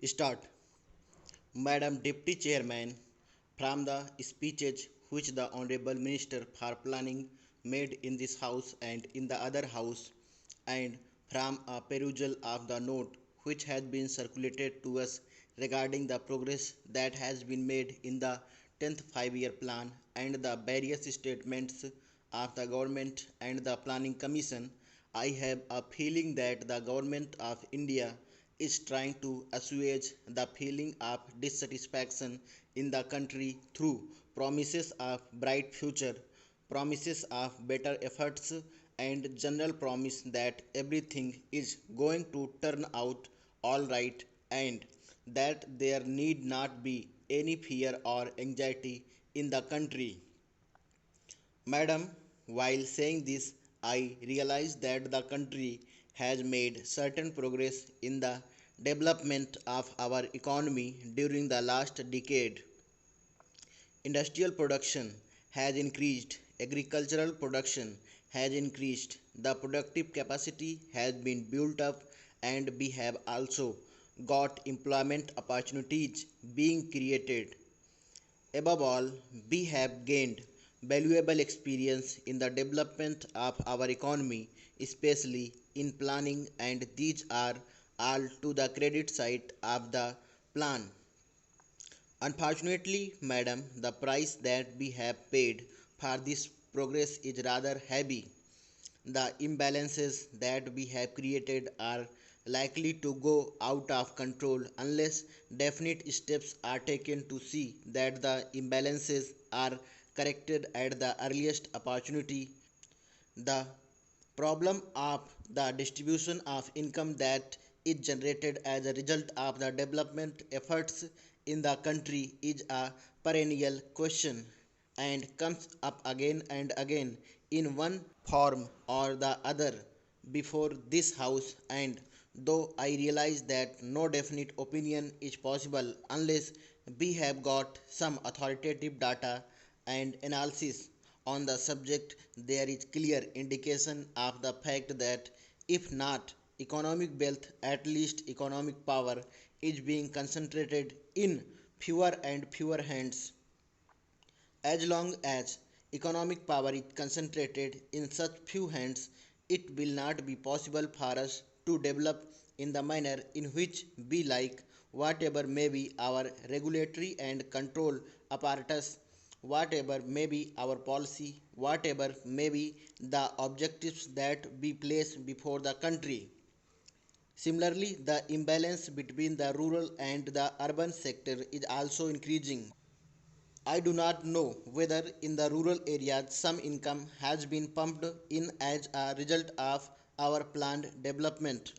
Start. Madam Deputy Chairman, from the speeches which the Honorable Minister for Planning made in this House and in the other House, and from a perusal of the note which has been circulated to us regarding the progress that has been made in the 10th 5-year plan and the various statements of the government and the Planning Commission, I have a feeling that the government of India is trying to assuage the feeling of dissatisfaction in the country through promises of bright future, promises of better efforts, and general promise that everything is going to turn out all right and that there need not be any fear or anxiety in the country. Madam, while saying this, I realize that the country has made certain progress in the development of our economy during the last decade. Industrial production has increased, agricultural production has increased, the productive capacity has been built up, and we have also got employment opportunities being created. Above all, we have gained valuable experience in the development of our economy, especially in planning, and these are all to the credit side of the plan. Unfortunately, madam, the price that we have paid for this progress is rather heavy. The imbalances that we have created are likely to go out of control unless definite steps are taken to see that the imbalances are corrected at the earliest opportunity. The problem of the distribution of income that is generated as a result of the development efforts in the country is a perennial question and comes up again and again in one form or the other before this house, and though I realize that no definite opinion is possible unless we have got some authoritative data and analysis on the subject, there is clear indication of the fact that if not economic wealth, at least economic power is being concentrated in fewer and fewer hands. As long as economic power is concentrated in such few hands, it will not be possible for us to develop in the manner in which we like, whatever may be our regulatory and control apparatus, whatever may be our policy, whatever may be the objectives that we place before the country. Similarly, the imbalance between the rural and the urban sector is also increasing. I do not know whether in the rural areas some income has been pumped in as a result of our planned development.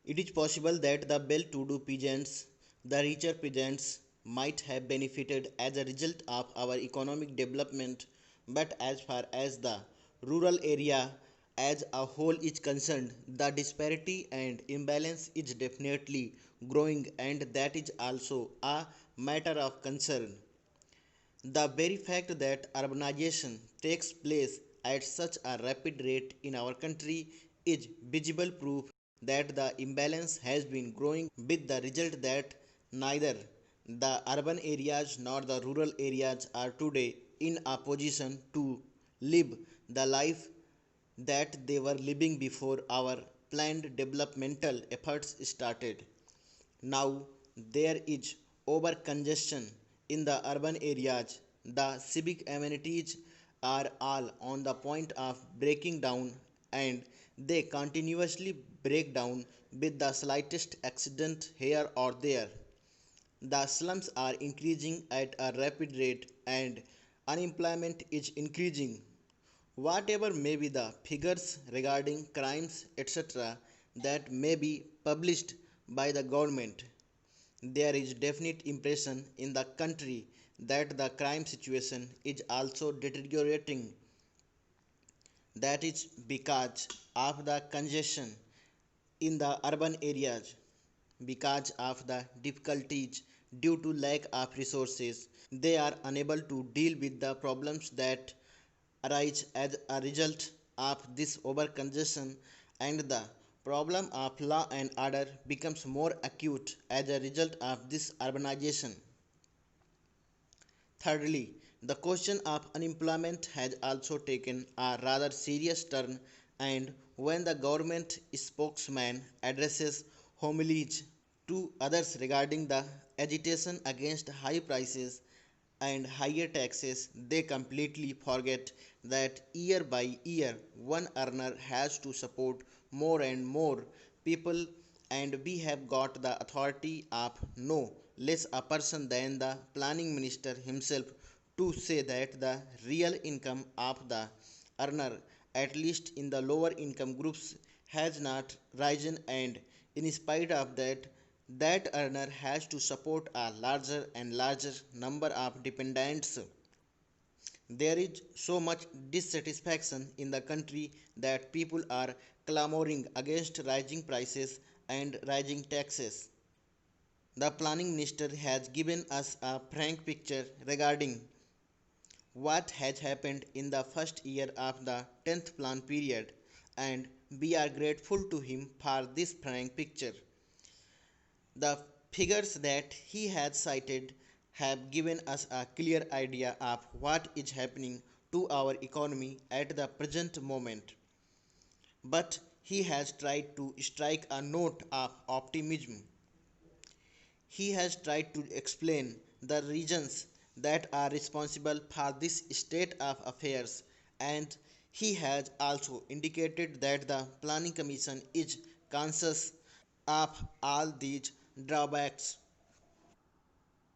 It is possible that the well to do peasants, the richer peasants, might have benefited as a result of our economic development, but as far as the rural area as a whole is concerned, the disparity and imbalance is definitely growing, and that is also a matter of concern. The very fact that urbanization takes place at such a rapid rate in our country is visible proof that the imbalance has been growing, with the result that neither the urban areas nor the rural areas are today in a position to live the life that they were living before our planned developmental efforts started. Now there is over congestion in the urban areas. The civic amenities are all on the point of breaking down, and they continuously break down with the slightest accident here or there. The slums are increasing at a rapid rate and unemployment is increasing. Whatever may be the figures regarding crimes, etc., that may be published by the government, there is definite impression in the country that the crime situation is also deteriorating. That is because of the congestion in the urban areas, because of the difficulties due to lack of resources. They are unable to deal with the problems that arise as a result of this overcongestion, and the Problem of law and order becomes more acute as a result of this urbanization. Thirdly, the question of unemployment has also taken a rather serious turn, and when the government spokesman addresses homilies to others regarding the agitation against high prices and higher taxes, they completely forget that year by year one earner has to support more and more people, and we have got the authority of no less a person than the planning minister himself to say that the real income of the earner, at least in the lower income groups, has not risen, and in spite of that, that earner has to support a larger and larger number of dependents. There is so much dissatisfaction in the country that people are clamoring against rising prices and rising taxes. The planning minister has given us a frank picture regarding what has happened in the first year of the 10th plan period, and we are grateful to him for this frank picture. The figures that he has cited have given us a clear idea of what is happening to our economy at the present moment. But he has tried to strike a note of optimism. He has tried to explain the reasons that are responsible for this state of affairs, and he has also indicated that the Planning Commission is conscious of all these drawbacks